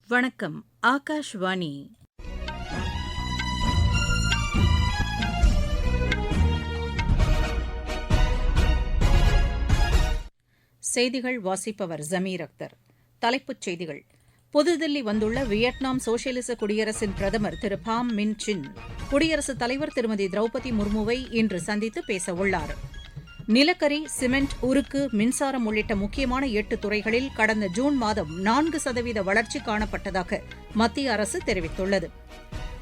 வணக்கம். ஆகாஷ்வாணி. செய்திகள் வாசிப்பவர் ஜமீர் அக்தர். தலைப்புச் செய்திகள். புதுதில்லி வந்துள்ள வியட்நாம் சோசியலிச குடியரசின் பிரதமர் திரு பாம் மின் சின் குடியரசுத் தலைவர் திருமதி திரௌபதி முர்முவை இன்று சந்தித்து பேசவுள்ளார். நிலக்கரி, சிமெண்ட், உருக்கு, மின்சாரம் உள்ளிட்ட முக்கியமான 8 துறைகளில் கடந்த ஜூன் மாதம் 4% வளர்ச்சி காணப்பட்டதாக மத்திய அரசு தெரிவித்துள்ளது.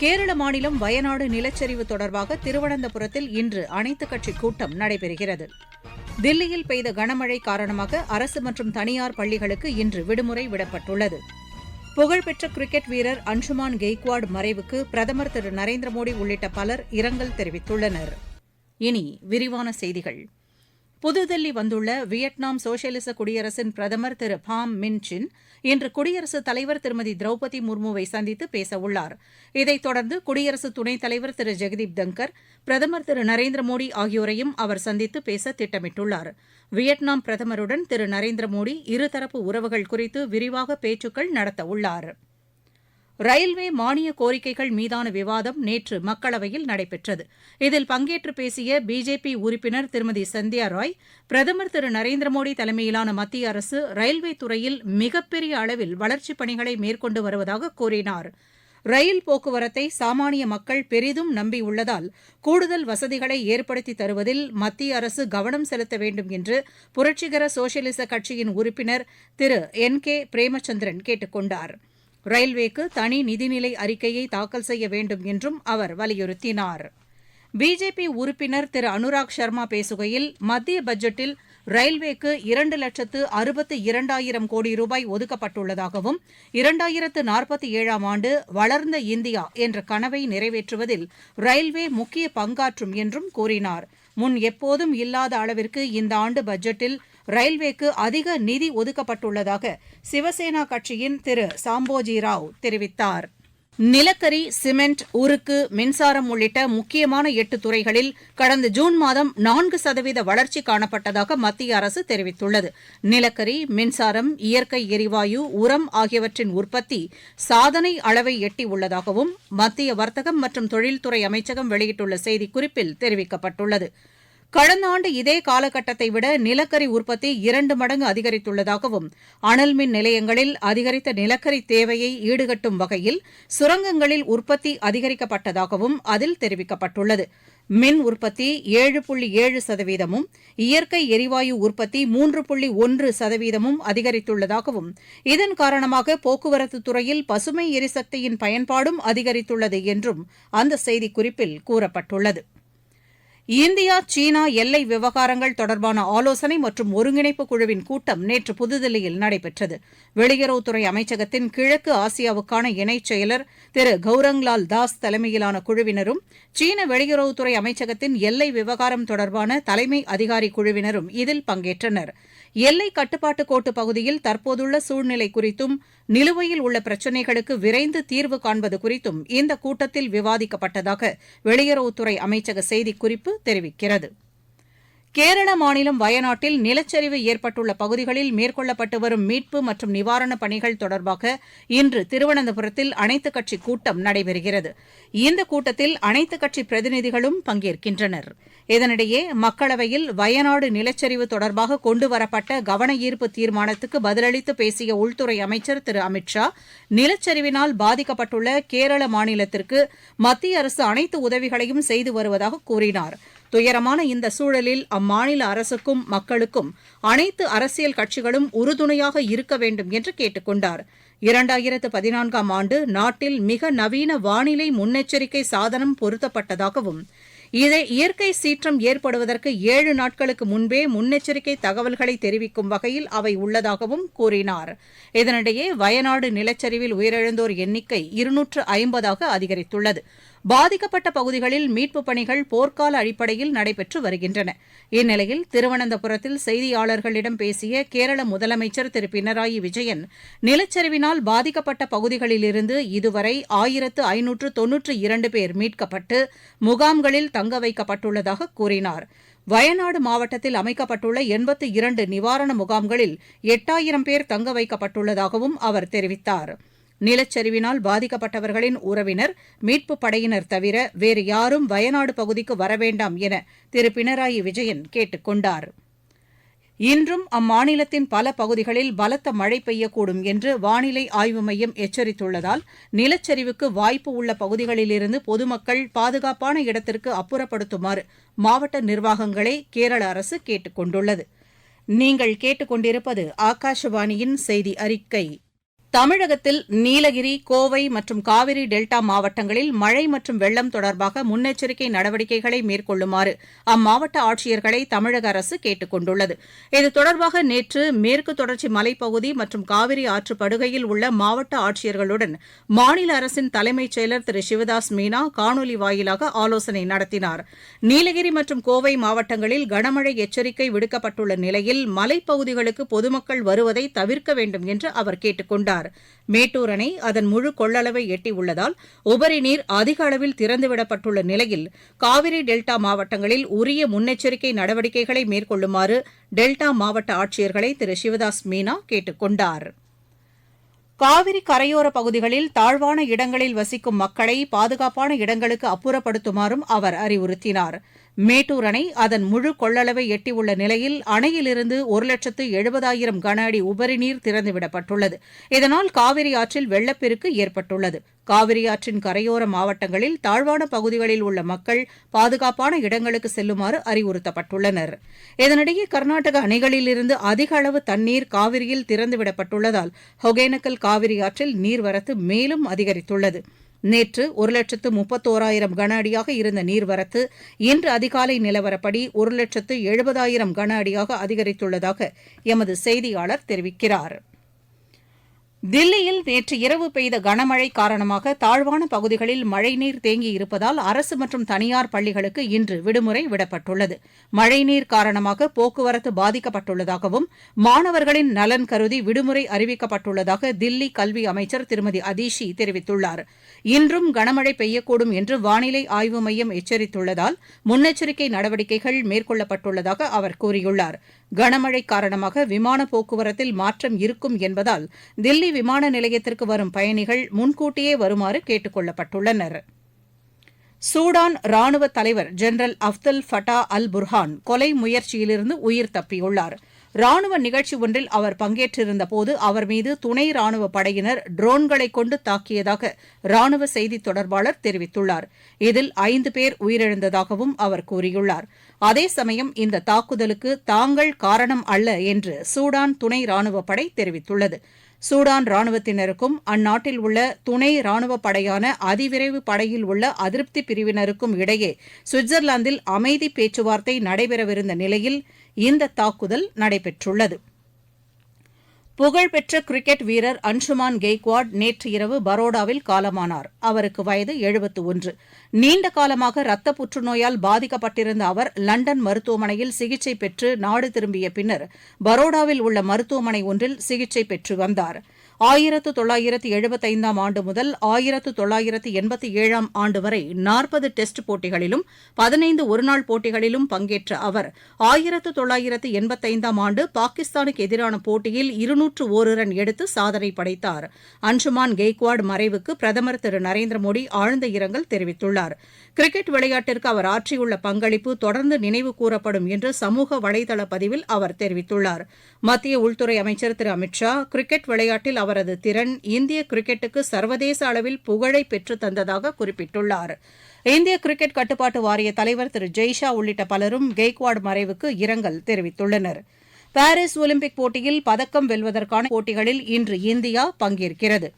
கேரள மாநிலம் வயநாடு நிலச்சரிவு தொடர்பாக திருவனந்தபுரத்தில் இன்று அனைத்துக் கட்சி கூட்டம் நடைபெறுகிறது. தில்லியில் பெய்த கனமழை காரணமாக அரசு மற்றும் தனியார் பள்ளிகளுக்கு இன்று விடுமுறை விடப்பட்டுள்ளது. புகழ்பெற்ற கிரிக்கெட் வீரர் அன்சுமான் கெய்க்வாட் மறைவுக்கு பிரதமர் திரு நரேந்திர மோடி உள்ளிட்ட பலர் இரங்கல் தெரிவித்துள்ளனர். இனி விரிவான செய்திகள். புதுதில்லி வந்துள்ள வியட்நாம் சோசியலிச குடியரசின் பிரதமர் திரு பாம் மின் சின் இன்று குடியரசுத் தலைவர் திருமதி திரௌபதி முர்முவை சந்தித்து பேசவுள்ளார். இதைத் தொடர்ந்து குடியரசு துணைத் தலைவர் திரு ஜெகதீப் தங்கர், பிரதமர் திரு நரேந்திர மோடி ஆகியோரையும் அவர் சந்தித்து பேச திட்டமிட்டுள்ளார். வியட்நாம் பிரதமருடன் திரு நரேந்திர மோடி இருதரப்பு உறவுகள் குறித்து விரிவாக பேச்சுக்கள் நடத்தவுள்ளார். ரயில்வே மானிய கோரிக்கைகள் மீதான விவாதம் நேற்று மக்களவையில் நடைபெற்றது. இதில் பங்கேற்று பேசிய பிஜேபி உறுப்பினர் திருமதி சந்தியா ராய், பிரதமர் திரு நரேந்திர மோடி தலைமையிலான மத்திய அரசு ரயில்வே துறையில் மிகப்பெரிய அளவில் வளர்ச்சிப் பணிகளை மேற்கொண்டு வருவதாக கூறினார். ரயில் போக்குவரத்தை சாமானிய மக்கள் பெரிதும் நம்பியுள்ளதால் கூடுதல் வசதிகளை ஏற்படுத்தி தருவதில் மத்திய அரசு கவனம் செலுத்த வேண்டும் என்று புரட்சிகர சோசியலிச கட்சியின் உறுப்பினர் திரு என்.கே. பிரேமச்சந்திரன் கேட்டுக் கொண்டார். ரயில்வேக்கு தனி நிதிநிலை அறிக்கையை தாக்கல் செய்ய வேண்டும் என்றும் அவர் வலியுறுத்தினார். பிஜேபி உறுப்பினர் திரு அனுராக் சர்மா பேசுகையில், மத்திய பட்ஜெட்டில் ரயில்வேக்கு 2,62,000 கோடி ரூபாய் ஒதுக்கப்பட்டுள்ளதாகவும் 2047ஆம் ஆண்டு வளர்ந்த இந்தியா என்ற கனவை நிறைவேற்றுவதில் ரயில்வே முக்கிய பங்காற்றும் என்றும் கூறினார். முன் எப்போதும் இல்லாத அளவிற்கு இந்த ஆண்டு பட்ஜெட்டில் ரயில்வேக்கு அதிக நிதி ஒதுக்கப்பட்டுள்ளதாக சிவசேனா கட்சியின் திரு சாம்போஜி ராவ் தெரிவித்தார். நிலக்கரி, சிமெண்ட், உருக்கு, மின்சாரம் உள்ளிட்ட முக்கியமான 8 துறைகளில் கடந்த ஜூன் மாதம் 4% வளர்ச்சி காணப்பட்டதாக மத்திய அரசு தெரிவித்துள்ளது. நிலக்கரி, மின்சாரம், இயற்கை எரிவாயு, உரம் ஆகியவற்றின் உற்பத்தி சாதனை அளவை எட்டியுள்ளதாகவும் மத்திய வர்த்தகம் மற்றும் தொழில்துறை அமைச்சகம் வெளியிட்டுள்ள செய்திக்குறிப்பில் தெரிவிக்கப்பட்டுள்ளது. கடந்த ஆண்டு இதே காலகட்டத்தை விட நிலக்கரி உற்பத்தி 2 மடங்கு அதிகரித்துள்ளதாகவும், அனல் மின் நிலையங்களில் அதிகரித்த நிலக்கரி தேவையை ஈடுகட்டும் வகையில் சுரங்கங்களில் உற்பத்தி அதிகரிக்கப்பட்டதாகவும் அதில் தெரிவிக்கப்பட்டுள்ளது. மின் உற்பத்தி 7.7%, இயற்கை எரிவாயு உற்பத்தி 3.1% அதிகரித்துள்ளதாகவும், இதன் காரணமாக போக்குவரத்து துறையில் பசுமை எரிசக்தியின் பயன்பாடும் அதிகரித்துள்ளது என்றும் அந்த செய்திக்குறிப்பில் கூறப்பட்டுள்ளது. இந்தியா சீனா எல்லை விவகாரங்கள் தொடர்பான ஆலோசனை மற்றும் ஒருங்கிணைப்பு குழுவின் கூட்டம் நேற்று புதுதில்லியில் நடைபெற்றது. வெளியுறவுத்துறை அமைச்சகத்தின் கிழக்கு ஆசியாவுக்கான இணைச் செயலர் திரு கௌரங்லால் தாஸ் தலைமையிலான குழுவினரும், சீன வெளியுறவுத்துறை அமைச்சகத்தின் எல்லை விவகாரம் தொடர்பான தலைமை அதிகாரி குழுவினரும் இதில் பங்கேற்றனர். எல்லை கட்டுப்பாட்டு கோட்டு பகுதியில் தற்போதுள்ள சூழ்நிலை குறித்தும், நிலுவையில் உள்ள பிரச்சினைகளுக்கு விரைந்து தீர்வு காண்பது குறித்தும் இந்த கூட்டத்தில் விவாதிக்கப்பட்டதாக வெளியுறவுத்துறை அமைச்சக செய்திக்குறிப்பு தெரிவிக்கிறது. கேரள மாநிலம் வயநாட்டில் நிலச்சரிவு ஏற்பட்டுள்ள பகுதிகளில் மேற்கொள்ளப்பட்டு வரும் மீட்பு மற்றும் நிவாரணப் பணிகள் தொடர்பாக இன்று திருவனந்தபுரத்தில் அனைத்துக் கட்சி கூட்டம் நடைபெறுகிறது. இந்த கூட்டத்தில் அனைத்துக் கட்சி பிரதிநிதிகளும் பங்கேற்கின்றனர். இதனிடையே மக்களவையில் வயநாடு நிலச்சரிவு தொடர்பாக கொண்டுவரப்பட்ட கவன ஈர்ப்பு தீர்மானத்துக்கு பதிலளித்து பேசிய உள்துறை அமைச்சர் திரு அமித் ஷா, நிலச்சரிவினால் பாதிக்கப்பட்டுள்ள கேரள மாநிலத்திற்கு மத்திய அரசு அனைத்து உதவிகளையும் செய்து வருவதாக கூறினார். துயரமான இந்த சூழலில் அம்மாநில அரசுக்கும் மக்களுக்கும் அனைத்து அரசியல் கட்சிகளும் உறுதுணையாக இருக்க வேண்டும் என்று கேட்டுக் கொண்டார். 2014ஆம் ஆண்டு நாட்டில் மிக நவீன வானிலை முன்னெச்சரிக்கை சாதனம் பொருத்தப்பட்டதாகவும், இதை இயற்கை சீற்றம் ஏற்படுவதற்கு 7 நாட்களுக்கு முன்பே முன்னெச்சரிக்கை தகவல்களை தெரிவிக்கும் வகையில் அவை உள்ளதாகவும் கூறினார். இதனிடையே வயநாடு நிலச்சரிவில் உயிரிழந்தோர் எண்ணிக்கை 250ஆக அதிகரித்துள்ளது. பாதிக்கப்பட்ட பகுதிகளில் மீட்புப் பணிகள் போர்க்கால அடிப்படையில் நடைபெற்று வருகின்றன. இந்நிலையில் திருவனந்தபுரத்தில் செய்தியாளர்களிடம் பேசிய கேரள முதலமைச்சர் திரு பினராயி விஜயன், நிலச்சரிவினால் பாதிக்கப்பட்ட பகுதிகளிலிருந்து இதுவரை 1592 பேர் மீட்கப்பட்டு முகாம்களில் தங்க வைக்கப்பட்டுள்ளதாக கூறினார். வயநாடு மாவட்டத்தில் அமைக்கப்பட்டுள்ள 82 நிவாரண முகாம்களில் 8000 பேர் தங்க வைக்கப்பட்டுள்ளதாகவும் அவர் தெரிவித்தார். நிலச்சரிவினால் பாதிக்கப்பட்டவர்களின் உறவினர், மீட்புப் படையினர் தவிர வேறு யாரும் வயநாடு பகுதிக்கு வரவேண்டாம் என திரு பினராயி விஜயன் கேட்டுக் கொண்டார். இன்றும் அம்மாநிலத்தின் பல பகுதிகளில் பலத்த மழை பெய்யக்கூடும் என்று வானிலை ஆய்வு மையம் எச்சரித்துள்ளதால் நிலச்சரிவுக்கு வாய்ப்பு உள்ள பகுதிகளிலிருந்து பொதுமக்கள் பாதுகாப்பான இடத்திற்கு அப்புறப்படுத்துமாறு மாவட்ட நிர்வாகங்களை கேரள அரசு கேட்டுக் கொண்டுள்ளது. நீங்கள் கேட்டுக்கொண்டிருப்பது ஆகாஷவாணியின் செய்தி அறிக்கை. தமிழகத்தில் நீலகிரி, கோவை மற்றும் காவிரி டெல்டா மாவட்டங்களில் மழை மற்றும் வெள்ளம் தொடர்பாக முன்னெச்சரிக்கை நடவடிக்கைகளை மேற்கொள்ளுமாறு அம்மாவட்ட ஆட்சியர்களை தமிழக அரசு கேட்டுக் கொண்டுள்ளது. இது தொடர்பாக நேற்று மேற்கு தொடர்ச்சி மலைப்பகுதி மற்றும் காவிரி ஆற்று படுகையில் உள்ள மாவட்ட ஆட்சியர்களுடன் மாநில அரசின் தலைமைச் செயலர் திரு சிவதாஸ் மீனா காணொலி வாயிலாக ஆலோசனை நடத்தினார். நீலகிரி மற்றும் கோவை மாவட்டங்களில் கனமழை எச்சரிக்கை விடுக்கப்பட்டுள்ள நிலையில் மலைப்பகுதிகளுக்கு பொதுமக்கள் வருவதை தவிர்க்க வேண்டும் என்று அவர் கேட்டுக் கொண்டார். மேட்டூர் அணை அதன் முழு கொள்ளளவை எட்டியுள்ளதால் உபரி நீர் அதிக அளவில் திறந்துவிடப்பட்டுள்ள நிலையில் காவிரி டெல்டா மாவட்டங்களில் உரிய முன்னெச்சரிக்கை நடவடிக்கைகளை மேற்கொள்ளுமாறு டெல்டா மாவட்ட ஆட்சியர்களை திரு சிவதாஸ் மீனா கேட்டுக் கொண்டார். காவிரி கரையோர பகுதிகளில் தாழ்வான இடங்களில் வசிக்கும் மக்களை பாதுகாப்பான இடங்களுக்கு அப்புறப்படுத்துமாறும் அவர் அறிவுறுத்தினார். மேட்டூர் அணை அதன் முழு கொள்ளளவை எட்டியுள்ள நிலையில் அணையிலிருந்து 1,70,000 கன அடி உபரி நீர் திறந்துவிடப்பட்டுள்ளது. இதனால் காவிரி ஆற்றில் வெள்ளப்பெருக்கு ஏற்பட்டுள்ளது. காவிரி ஆற்றின் கரையோர மாவட்டங்களில் தாழ்வான பகுதிகளில் உள்ள மக்கள் பாதுகாப்பான இடங்களுக்கு செல்லுமாறு அறிவுறுத்தப்பட்டுள்ளனர். இதனிடையே கர்நாடக அணைகளிலிருந்து அதிக அளவு தண்ணீர் காவிரியில் திறந்துவிடப்பட்டுள்ளதால் ஒகேனக்கல் காவிரி ஆற்றில் நீர்வரத்து மேலும் அதிகரித்துள்ளது. நேற்று 1,31,000 கன அடியாக இருந்த நீர்வரத்து இன்று அதிகாலை நிலவரப்படி 1,70,000 கன அடியாக அதிகரித்துள்ளதாக எமது செய்தியாளர் தெரிவிக்கிறார். தில்லியில் நேற்று இரவு பெய்த கனமழை காரணமாக தாழ்வான பகுதிகளில் மழைநீர் தேங்கியிருப்பதால் அரசு மற்றும் தனியார் பள்ளிகளுக்கு இன்று விடுமுறை விடப்பட்டுள்ளது. மழைநீர் காரணமாக போக்குவரத்து பாதிக்கப்பட்டுள்ளதாகவும் மாணவர்களின் நலன் கருதி விடுமுறை அறிவிக்கப்பட்டுள்ளதாக தில்லி கல்வி அமைச்சர் திருமதி அதிஷி தெரிவித்துள்ளார். இன்றும் கனமழை பெய்யக்கூடும் என்று வானிலை ஆய்வு மையம் எச்சரித்துள்ளதால் முன்னெச்சரிக்கை நடவடிக்கைகள் மேற்கொள்ளப்பட்டுள்ளதாக அவர் கூறியுள்ளார். கனமழை காரணமாக விமான போக்குவரத்தில் மாற்றம் இருக்கும் என்பதால் தில்லி விமான நிலையத்திற்கு வரும் பயணிகள் முன்கூட்டியே வருமாறு கேட்டுக் கொள்ளப்பட்டுள்ளனர். சூடான் ராணுவ தலைவர் ஜெனரல் அப்தல் ஃபட்டா அல் புர்ஹான் கொலை முயற்சியிலிருந்து உயிர் தப்பியுள்ளார். ராணுவ நிகழ்ச்சி ஒன்றில் அவர் பங்கேற்றிருந்தபோது அவர் மீது துணை ராணுவ படையினர் ட்ரோன்களை கொண்டு தாக்கியதாக ராணுவ செய்தித் தொடர்பாளர் தெரிவித்துள்ளார். இதில் 5 பேர் உயிரிழந்ததாகவும் அவர் கூறியுள்ளார். அதே சமயம் இந்த தாக்குதலுக்கு தாங்கள் காரணம் அல்ல என்று சூடான் துணை ராணுவப் படை தெரிவித்துள்ளது. சூடான் ராணுவத்தினருக்கும் அந்நாட்டில் உள்ள துணை ராணுவப் படையான அதிவிரைவு படையில் உள்ள அதிருப்தி பிரிவினருக்கும் இடையே சுவிட்சர்லாந்தில் அமைதி பேச்சுவார்த்தை நடைபெறவிருந்த நிலையில் இந்த தாக்குதல் நடைபெற்றுள்ளது. புகழ்பெற்ற கிரிக்கெட் வீரர் அன்சுமான் கெய்க்வாட் நேற்று இரவு பரோடாவில் காலமானார். அவருக்கு வயது 71. நீண்ட காலமாக இரத்த புற்றுநோயால் பாதிக்கப்பட்டிருந்த அவர் லண்டன் மருத்துவமனையில் சிகிச்சை பெற்று நாடு திரும்பிய பின்னர் பரோடாவில் உள்ள மருத்துவமனை ஒன்றில் சிகிச்சை பெற்று வந்தார். 1975 ஆண்டு முதல் 1987 ஆண்டு வரை 40 டெஸ்ட் போட்டிகளிலும் 15 ஒருநாள் போட்டிகளிலும் பங்கேற்ற அவர் 1985 ஆண்டு பாகிஸ்தானுக்கு எதிரான போட்டியில் 201 ரன் எடுத்து சாதனை படைத்தார். அன்சுமான் கெய்க்வாட் மறைவுக்கு பிரதமர் திரு நரேந்திர மோடி ஆழ்ந்த இரங்கல் தெரிவித்துள்ளார். கிரிக்கெட் விளையாட்டிற்கு அவர் ஆற்றியுள்ள பங்களிப்பு தொடர்ந்து நினைவு கூறப்படும் என்று சமூக வலைதள பதிவில் அவர் தெரிவித்துள்ளார். மத்திய உள்துறை அமைச்சர் திரு அமித் ஷா கிரிக்கெட் விளையாட்டில் அவரது திறன் இந்திய கிரிக்கெட்டுக்கு சர்வதேச அளவில் புகழை பெற்று தந்ததாக குறிப்பிட்டுள்ளார். இந்திய கிரிக்கெட் கட்டுப்பாட்டு வாரிய தலைவர் திரு ஜெய்ஷா உள்ளிட்ட பலரும் கெய்க்வாட் மறைவுக்கு இரங்கல் தெரிவித்துள்ளனர். பாரிஸ் ஒலிம்பிக் போட்டியில் பதக்கம் வெல்வதற்கான போட்டிகளில் இன்று இந்தியா பங்கேற்கிறது.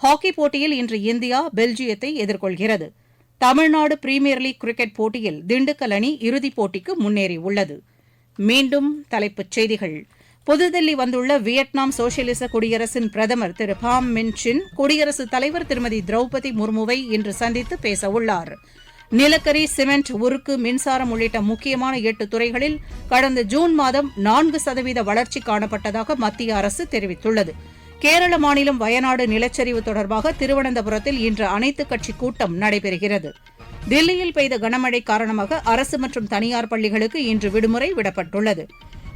ஹாக்கி போட்டியில் இன்று இந்தியா பெல்ஜியத்தை எதிர்கொள்கிறது. தமிழ்நாடு பிரீமியர் லீக் கிரிக்கெட் போட்டியில் திண்டுக்கல் அணி இறுதிப் போட்டிக்கு முன்னேறியுள்ளது. மீண்டும் தலைப்புச் செய்திகள். புதுதில்லி வந்துள்ள வியட்நாம் சோசியலிச குடியரசின் பிரதமர் திரு பாம் மின் சின் குடியரசுத் தலைவர் திருமதி திரௌபதி முர்முவை இன்று சந்தித்து பேசவுள்ளார். நிலக்கரி, சிமெண்ட், உருக்கு, மின்சாரம் உள்ளிட்ட முக்கியமான 8 துறைகளில் கடந்த ஜூன் மாதம் 4% வளர்ச்சி காணப்பட்டதாக மத்திய அரசு தெரிவித்துள்ளது. கேரள மாநிலம் வயநாடு நிலச்சரிவு தொடர்பாக திருவனந்தபுரத்தில் இன்று அனைத்துக் கட்சி கூட்டம் நடைபெறுகிறது. தில்லியில் பெய்த கனமழை காரணமாக அரசு மற்றும் தனியார் பள்ளிகளுக்கு இன்று விடுமுறை விடப்பட்டுள்ளது.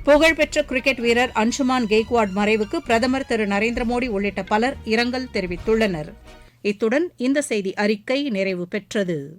புகழ்பெற்ற கிரிக்கெட் வீரர் அன்சுமான் கெய்க்வாட் மறைவுக்கு பிரதமர் திரு நரேந்திர மோடி உள்ளிட்ட பலர் இரங்கல் தெரிவித்துள்ளனர். இத்துடன் இந்த செய்தி அறிக்கை நிறைவு பெற்றது.